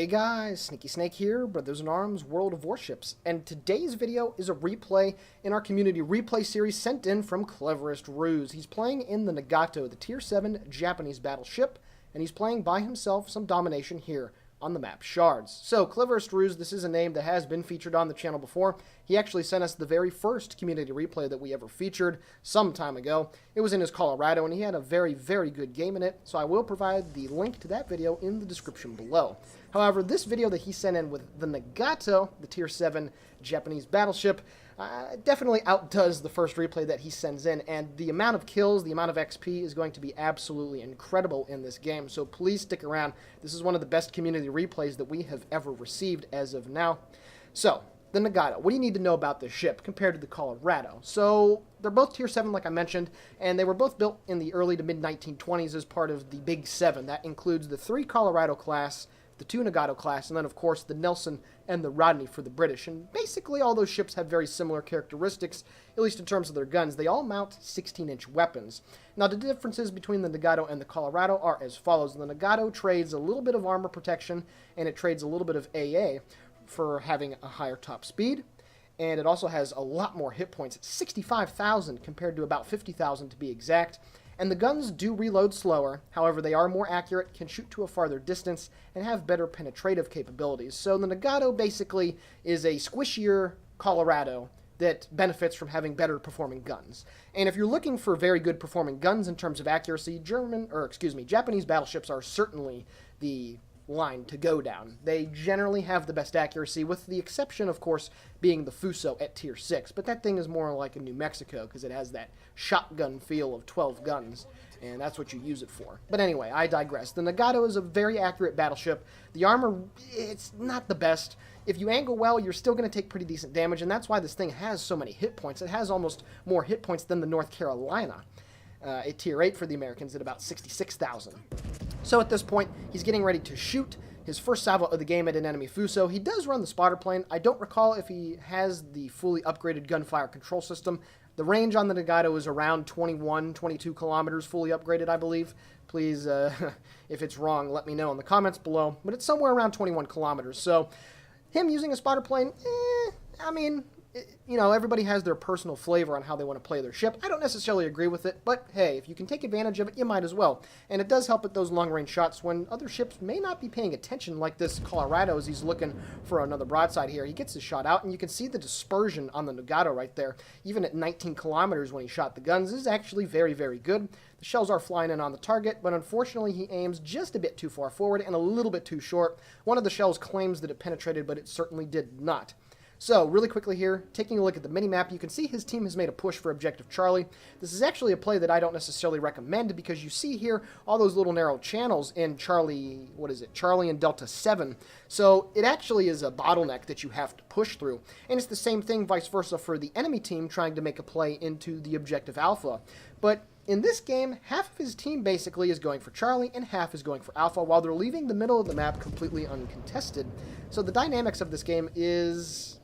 Hey guys, Sneaky Snake here, Brothers in Arms, World of Warships, and today's video is a replay in our community replay series sent in from Cleverest Ruse. He's playing in the Nagato, the Tier 7 Japanese battleship, and he's playing by himself some domination here on the map Shards. So, Cleverest Ruse, this is a name that has been featured on the channel before. He actually sent us the very first community replay that we ever featured some time ago. It was in his Colorado, and he had a very, very good game in it, so I will provide the link to that video in the description below. However, this video that he sent in with the Nagato, the Tier 7 Japanese battleship, definitely outdoes the first replay that he sends in, and the amount of kills, the amount of XP is going to be absolutely incredible in this game, so please stick around. This is one of the best community replays that we have ever received as of now. So, the Nagato, what do you need to know about this ship compared to the Colorado? So, they're both Tier 7, like I mentioned, and they were both built in the early to mid-1920s as part of the Big 7. That includes the 3 Colorado class, the 2 Nagato class, and then, of course, the Nelson and the Rodney for the British. And basically, all those ships have very similar characteristics, at least in terms of their guns. They all mount 16-inch weapons. Now, the differences between the Nagato and the Colorado are as follows. The Nagato trades a little bit of armor protection, and it trades a little bit of AA for having a higher top speed. And it also has a lot more hit points, 65,000 compared to about 50,000 to be exact. And the guns do reload slower, however they are more accurate, can shoot to a farther distance, and have better penetrative capabilities. So the Nagato basically is a squishier Colorado that benefits from having better performing guns. And if you're looking for very good performing guns in terms of accuracy, Japanese battleships are certainly the line to go down. They generally have the best accuracy, with the exception, of course, being the Fuso at Tier 6. But that thing is more like a New Mexico, because it has that shotgun feel of 12 guns, and that's what you use it for. But anyway, I digress. The Nagato is a very accurate battleship. The armor, it's not the best. If you angle well, you're still going to take pretty decent damage, and that's why this thing has so many hit points. It has almost more hit points than the North Carolina. At Tier 8 for the Americans at about 66,000. So at this point, he's getting ready to shoot his first salvo of the game at an enemy Fuso. He does run the spotter plane. I don't recall if he has the fully upgraded gunfire control system. The range on the Nagato is around 21, 22 kilometers, fully upgraded, I believe. Please, if it's wrong, let me know in the comments below. But it's somewhere around 21 kilometers. So him using a spotter plane, I mean, you know, everybody has their personal flavor on how they want to play their ship. I don't necessarily agree with it, but hey, if you can take advantage of it, you might as well. And it does help at those long-range shots when other ships may not be paying attention, like this Colorado as he's looking for another broadside here. He gets his shot out, and you can see the dispersion on the Nagato right there. Even at 19 kilometers when he shot the guns, this is actually very, very good. The shells are flying in on the target, but unfortunately he aims just a bit too far forward and a little bit too short. One of the shells claims that it penetrated, but it certainly did not. So, really quickly here, taking a look at the minimap, you can see his team has made a push for Objective Charlie. This is actually a play that I don't necessarily recommend, because you see here all those little narrow channels in Charlie and Delta 7. So, it actually is a bottleneck that you have to push through. And it's the same thing vice versa for the enemy team trying to make a play into the Objective Alpha. But in this game, half of his team basically is going for Charlie and half is going for Alpha, while they're leaving the middle of the map completely uncontested. So the dynamics of this game is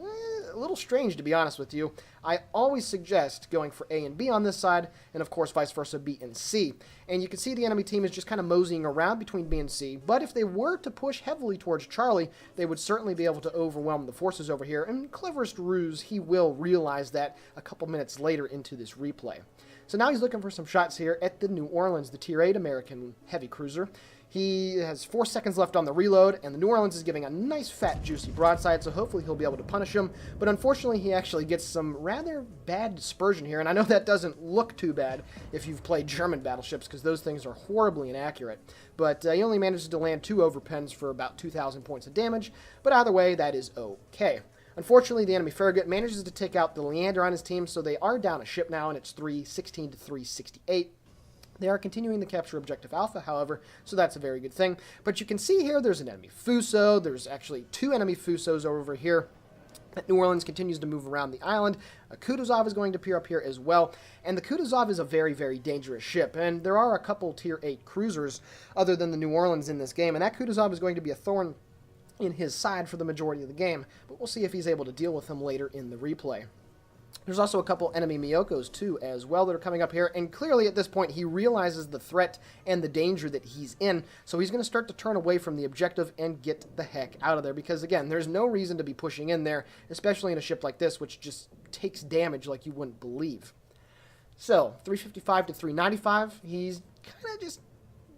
a little strange, to be honest with you. I always suggest going for A and B on this side, and of course vice versa, B and C. And you can see the enemy team is just kind of moseying around between B and C, but if they were to push heavily towards Charlie, they would certainly be able to overwhelm the forces over here, and Cleverest Ruse, he will realize that a couple minutes later into this replay. So now he's looking for some shots here at the New Orleans, the Tier 8 American heavy cruiser. He has 4 seconds left on the reload, and the New Orleans is giving a nice, fat, juicy broadside, so hopefully he'll be able to punish him. But unfortunately, he actually gets some rather bad dispersion here, and I know that doesn't look too bad if you've played German battleships, because those things are horribly inaccurate. But he only manages to land 2 overpens for about 2,000 points of damage, but either way, that is okay. Unfortunately, the enemy Farragut manages to take out the Leander on his team, so they are down a ship now, and it's 316 to 368. They are continuing to capture Objective Alpha, however, so that's a very good thing. But you can see here there's an enemy Fuso. There's actually 2 enemy Fusos over here. New Orleans continues to move around the island. A Kutuzov is going to appear up here as well. And the Kutuzov is a very, very dangerous ship. And there are a couple Tier 8 cruisers other than the New Orleans in this game. And that Kutuzov is going to be a thorn in his side for the majority of the game. But we'll see if he's able to deal with him later in the replay. There's also a couple enemy Miyokos, too, as well, that are coming up here, and clearly at this point he realizes the threat and the danger that he's in, so he's going to start to turn away from the objective and get the heck out of there, because, again, there's no reason to be pushing in there, especially in a ship like this, which just takes damage like you wouldn't believe. So, 355 to 395, he's kind of just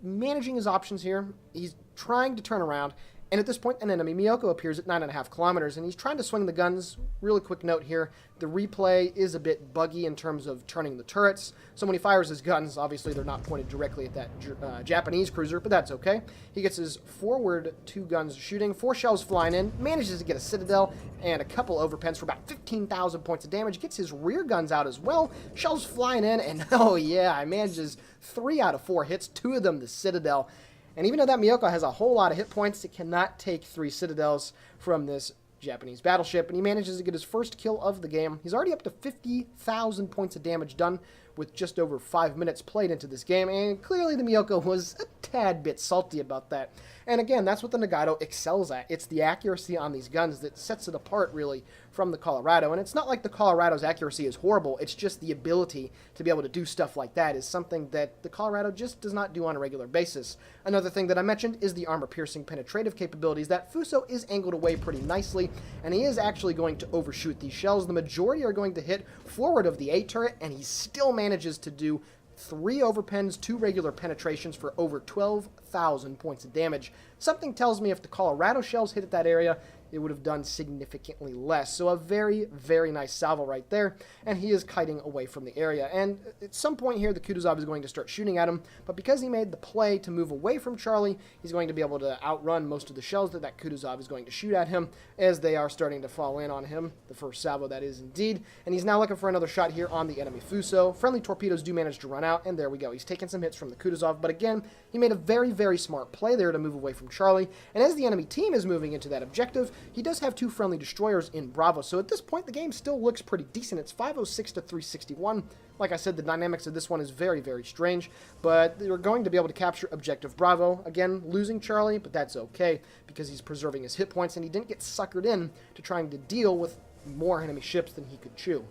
managing his options here. He's trying to turn around, and at this point, an enemy Miyoko appears at 9.5 kilometers, and he's trying to swing the guns. Really quick note here, the replay is a bit buggy in terms of turning the turrets, so when he fires his guns, obviously they're not pointed directly at that Japanese cruiser, but that's okay. He gets his forward 2 guns shooting, 4 shells flying in, manages to get a citadel and a couple overpens for about 15,000 points of damage, gets his rear guns out as well, shells flying in, and oh yeah, manages 3 out of 4 hits, 2 of them the citadel. And even though that Miyoko has a whole lot of hit points, it cannot take 3 citadels from this Japanese battleship, and he manages to get his first kill of the game. He's already up to 50,000 points of damage done with just over 5 minutes played into this game, and clearly the Miyoko was a tad bit salty about that. And again, that's what the Nagato excels at. It's the accuracy on these guns that sets it apart, really, from the Colorado. And it's not like the Colorado's accuracy is horrible, it's just the ability to be able to do stuff like that is something that the Colorado just does not do on a regular basis. Another thing that I mentioned is the armor-piercing penetrative capabilities. That Fuso is angled away pretty nicely, and he is actually going to overshoot these shells. The majority are going to hit forward of the A turret, and he still manages to do 3 overpens, 2 regular penetrations for over 12,000 points of damage. Something tells me if the Colorado shells hit at that area, it would have done significantly less. So a very, very nice salvo right there, and he is kiting away from the area. And at some point here, the Kutuzov is going to start shooting at him, but because he made the play to move away from Charlie, he's going to be able to outrun most of the shells that Kutuzov is going to shoot at him, as they are starting to fall in on him. The first salvo, that is indeed. And he's now looking for another shot here on the enemy Fuso. Friendly torpedoes do manage to run out, and there we go. He's taking some hits from the Kutuzov, but again, he made a very, very smart play there to move away from Charlie. And as the enemy team is moving into that objective, he does have 2 friendly destroyers in Bravo, so at this point the game still looks pretty decent. It's 506 to 361. Like I said, the dynamics of this one is very, very strange, but they're going to be able to capture objective Bravo. Again, losing Charlie, but that's okay, because he's preserving his hit points, and he didn't get suckered in to trying to deal with more enemy ships than he could chew.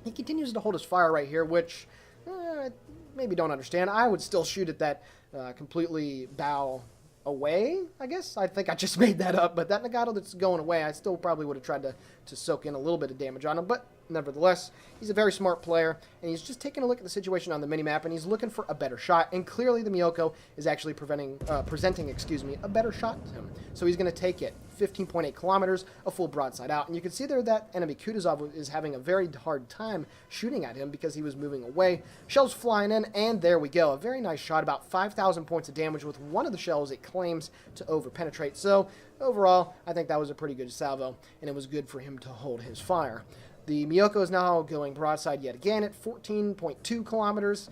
He continues to hold his fire right here, which maybe don't understand. I would still shoot at that completely bow away, I guess. I think I just made that up, but that Nagato that's going away, I still probably would have tried to soak in a little bit of damage on him, but nevertheless, he's a very smart player, and he's just taking a look at the situation on the minimap, and he's looking for a better shot, and clearly the Miyoko is actually presenting a better shot to him. So he's going to take it 15.8 kilometers, a full broadside out, and you can see there that enemy Kutuzov is having a very hard time shooting at him because he was moving away. Shells flying in, and there we go. A very nice shot, about 5,000 points of damage with one of the shells it claims to over-penetrate. So overall, I think that was a pretty good salvo, and it was good for him to hold his fire. The Miyoko is now going broadside yet again at 14.2 kilometers.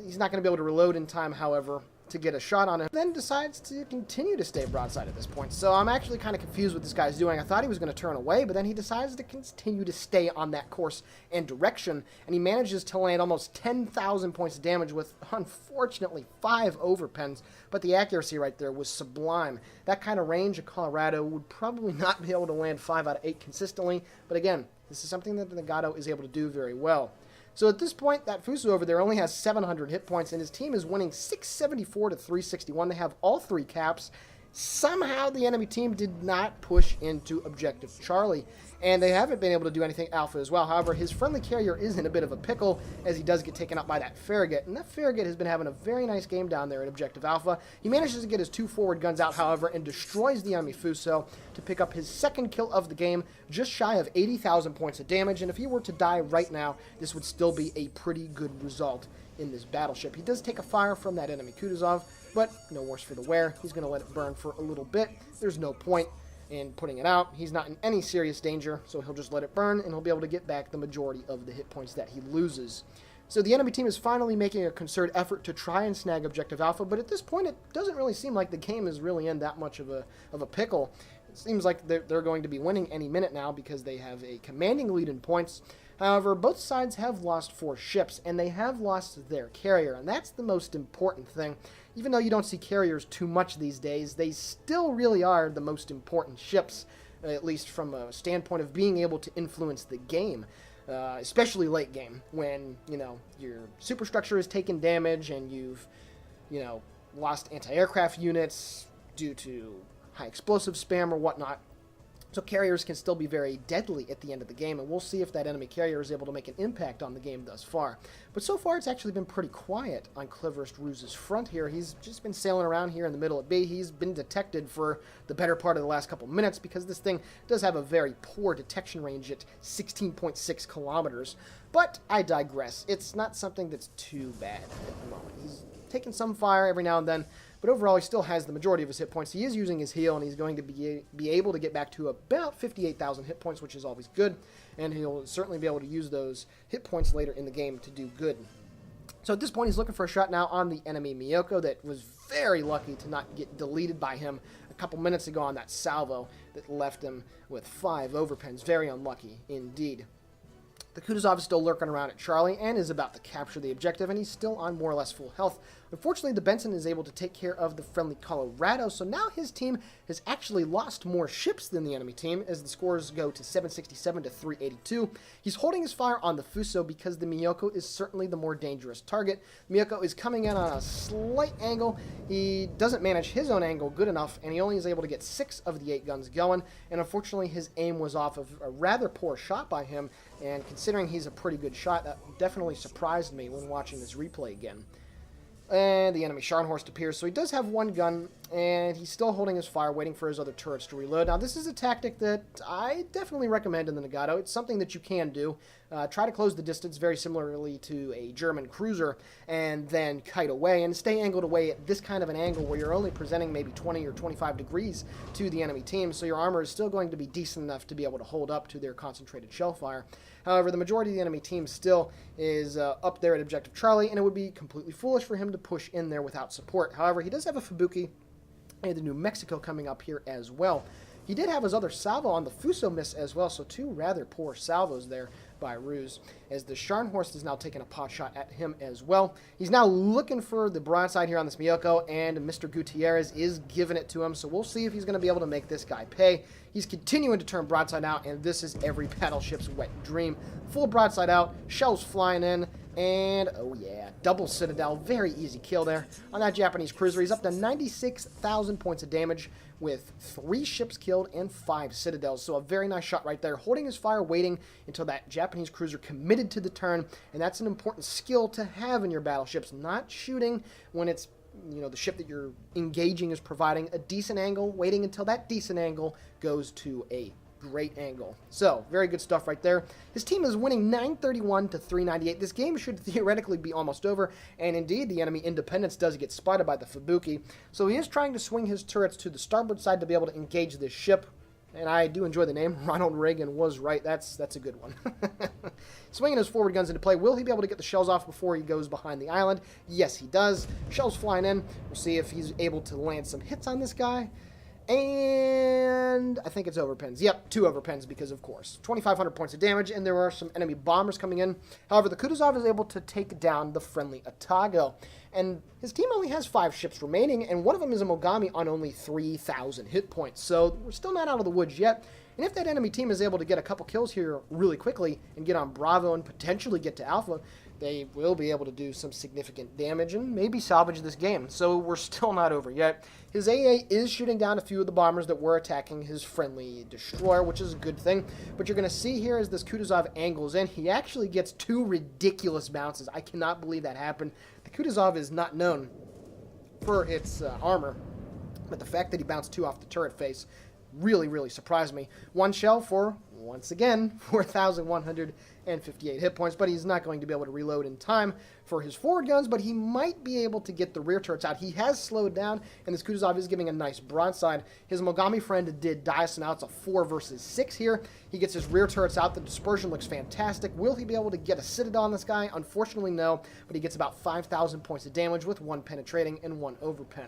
He's not going to be able to reload in time, however, to get a shot on him. Then decides to continue to stay broadside at this point. So I'm actually kind of confused what this guy's doing. I thought he was going to turn away, but then he decides to continue to stay on that course and direction, and he manages to land almost 10,000 points of damage with, unfortunately, 5 overpens, but the accuracy right there was sublime. That kind of range, a Colorado would probably not be able to land 5 out of 8 consistently, but again, this is something that the Nagato is able to do very well. So at this point, that Fuso over there only has 700 hit points, and his team is winning 674 to 361. They have all 3 caps. Somehow the enemy team did not push into Objective Charlie, and they haven't been able to do anything Alpha as well. However, his friendly carrier is in a bit of a pickle as he does get taken out by that Farragut, and that Farragut has been having a very nice game down there at Objective Alpha. He manages to get his 2 forward guns out, however, and destroys the enemy Fuso to pick up his 2nd kill of the game, just shy of 80,000 points of damage, and if he were to die right now, this would still be a pretty good result in this battleship. He does take a fire from that enemy Kutuzov, but no worse for the wear. He's going to let it burn for a little bit. There's no point in putting it out. He's not in any serious danger, so he'll just let it burn, and he'll be able to get back the majority of the hit points that he loses. So the enemy team is finally making a concerted effort to try and snag Objective Alpha, but at this point it doesn't really seem like the game is really in that much of a pickle. It seems like they're going to be winning any minute now because they have a commanding lead in points. However, both sides have lost 4 ships, and they have lost their carrier, and that's the most important thing. Even though you don't see carriers too much these days, they still really are the most important ships, at least from a standpoint of being able to influence the game. especially late game when, you know, your superstructure has taken damage and you've, you know, lost anti-aircraft units due to high explosive spam or whatnot. So carriers can still be very deadly at the end of the game, and we'll see if that enemy carrier is able to make an impact on the game thus far. But so far, it's actually been pretty quiet on Cleverest Ruse's front here. He's just been sailing around here in the middle of B. He's been detected for the better part of the last couple minutes because this thing does have a very poor detection range at 16.6 kilometers. But I digress. It's not something that's too bad at the moment. He's taking some fire every now and then, but overall he still has the majority of his hit points. He is using his heal, and he's going to be able to get back to about 58,000 hit points, which is always good, and he'll certainly be able to use those hit points later in the game to do good. So at this point, he's looking for a shot now on the enemy Miyoko that was very lucky to not get deleted by him a couple minutes ago on that salvo that left him with 5 overpens. Very unlucky indeed. The Kutuzov is still lurking around at Charlie and is about to capture the objective, and he's still on more or less full health. Unfortunately, the Benson is able to take care of the friendly Colorado, so now his team has actually lost more ships than the enemy team, as the scores go to 767 to 382. He's holding his fire on the Fuso because the Miyoko is certainly the more dangerous target. Miyoko is coming in on a slight angle. He doesn't manage his own angle good enough, and he only is able to get 6 of the 8 guns going, and unfortunately his aim was off of a rather poor shot by him, and considering he's a pretty good shot, that definitely surprised me when watching this replay again. And the enemy Scharnhorst appears, so he does have 1 gun, and he's still holding his fire, waiting for his other turrets to reload. Now, this is a tactic that I definitely recommend in the Nagato. It's something that you can do. Try to close the distance very similarly to a German cruiser, and then kite away, and stay angled away at this kind of an angle where you're only presenting maybe 20 or 25 degrees to the enemy team, so your armor is still going to be decent enough to be able to hold up to their concentrated shell fire. However, the majority of the enemy team still is up there at Objective Charlie, and it would be completely foolish for him to push in there without support. However, he does have a Fubuki and the New Mexico coming up here as well. He did have his other salvo on the Fuso miss as well, so 2 rather poor salvos there by Ruse, as the Scharnhorst is now taking a pot shot at him as well. He's now looking for the broadside here on this Miyoko, and Mr. Gutierrez is giving it to him, so we'll see if he's going to be able to make this guy pay. He's continuing to turn broadside out, and this is every battleship's wet dream. Full broadside out, shells flying in, and oh yeah, double Citadel, very easy kill there on that Japanese cruiser. He's up to 96,000 points of damage with 3 ships killed and 5 Citadels, so a very nice shot right there, holding his fire, waiting until that Japanese cruiser committed to the turn, and that's an important skill to have in your battleships, not shooting when it's, you know, the ship that you're engaging is providing a decent angle, waiting until that decent angle goes to a great angle. So, very good stuff right there. His team is winning 931 to 398. This game should theoretically be almost over, and indeed, the enemy Independence does get spotted by the Fubuki. So he is trying to swing his turrets to the starboard side to be able to engage this ship. And I do enjoy the name. Ronald Reagan was right. That's a good one. Swinging his forward guns into play. Will he be able to get the shells off before he goes behind the island? Yes, he does. Shells flying in. We'll see if he's able to land some hits on this guy. And I think it's overpens. Yep, 2 overpens because, of course, 2,500 points of damage, and there are some enemy bombers coming in. However, the Kutuzov is able to take down the friendly Atago. And his team only has 5 ships remaining, and one of them is a Mogami on only 3,000 hit points. So we're still not out of the woods yet. And if that enemy team is able to get a couple kills here really quickly and get on Bravo and potentially get to Alpha, they will be able to do some significant damage and maybe salvage this game. So we're still not over yet. His AA is shooting down a few of the bombers that were attacking his friendly destroyer, which is a good thing. But you're going to see here as this Kutuzov angles in, he actually gets 2 ridiculous bounces. I cannot believe that happened. The Kutuzov is not known for its armor, but the fact that he bounced 2 off the turret face really, really surprised me. 1 shell for, once again, 4,158 hit points, but he's not going to be able to reload in time for his forward guns, but he might be able to get the rear turrets out. He has slowed down, and this Kutuzov is giving a nice broadside. His Mogami friend did die, so now it's a 4 versus 6 here. He gets his rear turrets out. The dispersion looks fantastic. Will he be able to get a Citadel on this guy? Unfortunately, no, but he gets about 5,000 points of damage with 1 penetrating and 1 overpen.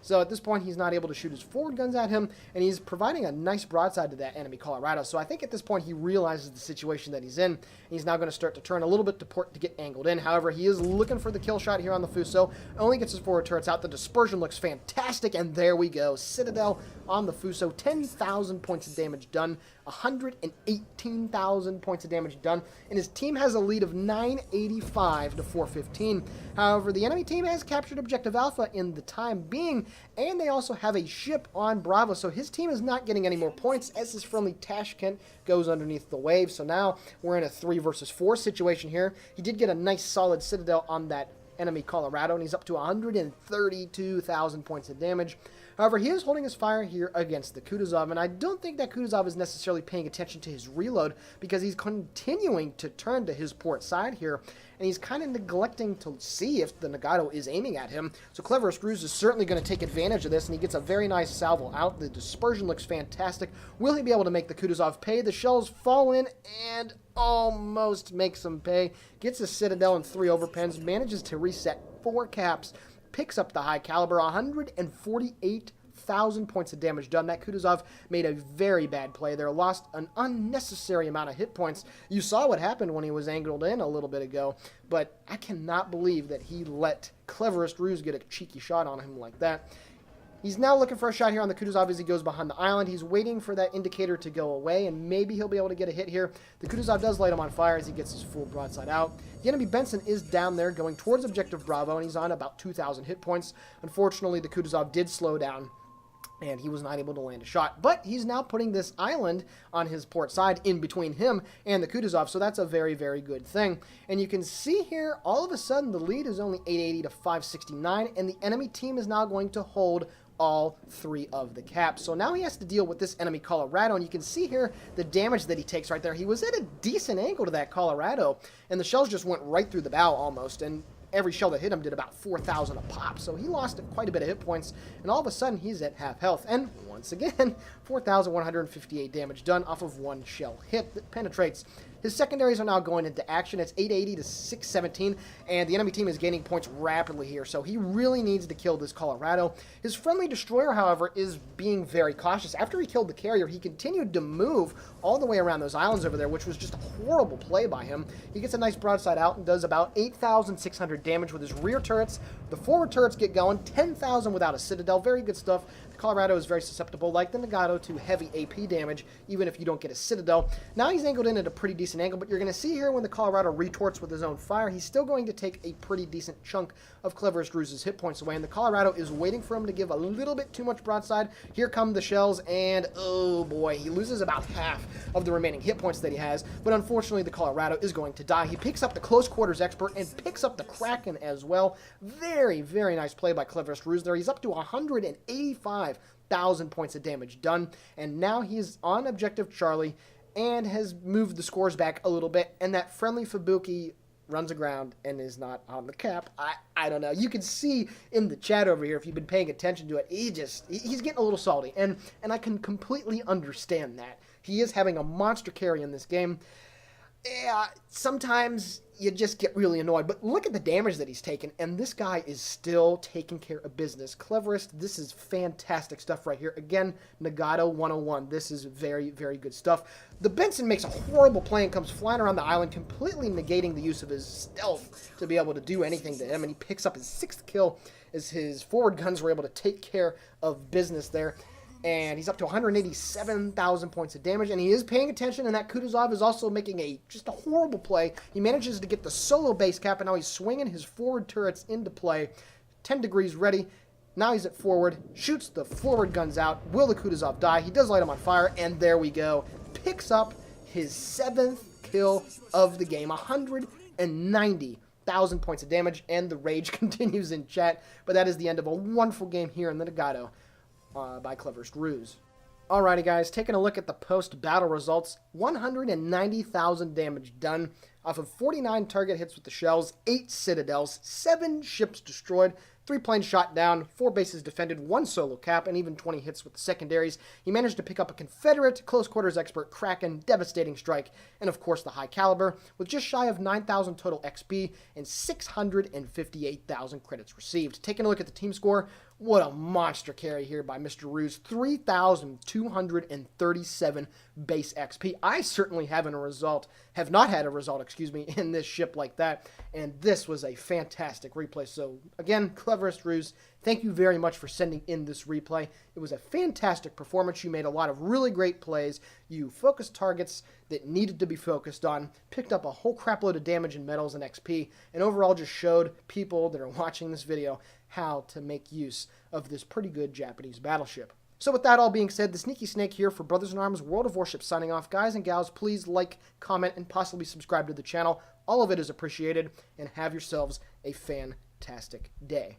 So at this point, he's not able to shoot his forward guns at him, and he's providing a nice broadside to that enemy Colorado. So I think at this point, he realizes the situation that he's in, and he's now going to start to turn a little bit to port to get angled in. However, he is looking for the kill shot here on the Fuso. Only gets his forward turrets out. The dispersion looks fantastic, and there we go. Citadel on the Fuso. 10,000 points of damage done. 118,000 points of damage done, and his team has a lead of 985 to 415. However, the enemy team has captured Objective Alpha in the time being, and they also have a ship on Bravo, so his team is not getting any more points as his friendly Tashkent goes underneath the wave. So now we're in a 3 versus 4 situation here. He did get a nice solid Citadel on that enemy Colorado, and he's up to 132,000 points of damage. However, he is holding his fire here against the Kutuzov, and I don't think that Kutuzov is necessarily paying attention to his reload because he's continuing to turn to his port side here, and he's kind of neglecting to see if the Nagato is aiming at him. So Cleverest Ruse is certainly going to take advantage of this, and he gets a very nice salvo out. The dispersion looks fantastic. Will he be able to make the Kutuzov pay? The shells fall in and almost makes him pay. Gets a Citadel and 3 overpens, manages to reset 4 caps, picks up the high caliber, 148,000 points of damage done. That Kutuzov made a very bad play there, lost an unnecessary amount of hit points. You saw what happened when he was angled in a little bit ago, but I cannot believe that he let Cleverest Ruse get a cheeky shot on him like that. He's now looking for a shot here on the Kutuzov as he goes behind the island. He's waiting for that indicator to go away, and maybe he'll be able to get a hit here. The Kutuzov does light him on fire as he gets his full broadside out. The enemy Benson is down there going towards Objective Bravo, and he's on about 2,000 hit points. Unfortunately, the Kutuzov did slow down, and he was not able to land a shot. But he's now putting this island on his port side in between him and the Kutuzov, so that's a very, very good thing. And you can see here, all of a sudden, the lead is only 880 to 569, and the enemy team is now going to hold all 3 of the caps. So now he has to deal with this enemy Colorado, and you can see here the damage that he takes right there. He was at a decent angle to that Colorado, and the shells just went right through the bow almost, and every shell that hit him did about 4,000 a pop, so he lost quite a bit of hit points, and all of a sudden he's at half health. And once again, 4,158 damage done off of 1 shell hit that penetrates. His secondaries are now going into action. It's 880 to 617, and the enemy team is gaining points rapidly here, so he really needs to kill this Colorado. His friendly destroyer, however, is being very cautious. After he killed the carrier, he continued to move all the way around those islands over there, which was just a horrible play by him. He gets a nice broadside out and does about 8,600 damage with his rear turrets. The forward turrets get going, 10,000 without a Citadel. Very good stuff. The Colorado is very susceptible, like the Nagato, to heavy AP damage, even if you don't get a Citadel. Now he's angled in at a pretty decent angle, but you're going to see here when the Colorado retorts with his own fire, he's still going to take a pretty decent chunk of Cleverest Ruse's hit points away, and the Colorado is waiting for him to give a little bit too much broadside. Here come the shells, and oh boy, he loses about half of the remaining hit points that he has, but unfortunately the Colorado is going to die. He picks up the close quarters expert and picks up the Kraken as well. Very, very nice play by Cleverest Ruse there. He's up to 185,000 points of damage done, and now he's on Objective Charlie and has moved the scores back a little bit, and that friendly Fubuki runs aground and is not on the cap. I don't know. You can see in the chat over here, if you've been paying attention to it, he's getting a little salty, and I can completely understand that. He is having a monster carry in this game. Yeah, sometimes you just get really annoyed, but look at the damage that he's taken, and this guy is still taking care of business. Cleverest, this is fantastic stuff right here. Again, Nagato 101. This is very, very good stuff. The Benson makes a horrible play and comes flying around the island, completely negating the use of his stealth to be able to do anything to him, and he picks up his 6th kill as his forward guns were able to take care of business there. And he's up to 187,000 points of damage, and he is paying attention, and that Kutuzov is also making just a horrible play. He manages to get the solo base cap, and now he's swinging his forward turrets into play. 10 degrees ready. Now he's at forward, shoots the forward guns out. Will the Kutuzov die? He does light him on fire, and there we go. Picks up his 7th kill of the game. 190,000 points of damage, and the rage continues in chat. But that is the end of a wonderful game here in the Nagato by Cleverest Ruse. Alrighty guys, taking a look at the post-battle results. 190,000 damage done. off of 49 target hits with the shells, 8 citadels, 7 ships destroyed, 3 planes shot down, 4 bases defended, 1 solo cap, and even 20 hits with the secondaries. He managed to pick up a Confederate close quarters expert Kraken devastating strike, and of course the high caliber, with just shy of 9,000 total XP and 658,000 credits received. Taking a look at the team score, what a monster carry here by Mr. Ruse, 3,237 base XP. I certainly have not had a result, in this ship like that, and this was a fantastic replay. So again, Cleverest Ruse, thank you very much for sending in this replay. It was a fantastic performance. You made a lot of really great plays. You focused targets that needed to be focused on, picked up a whole crap load of damage in medals and XP, and overall just showed people that are watching this video how to make use of this pretty good Japanese battleship. So with that all being said, the Sneaky Snake here for Brothers in Arms World of Warships signing off. Guys and gals, please like, comment, and possibly subscribe to the channel. All of it is appreciated, and have yourselves a fantastic day.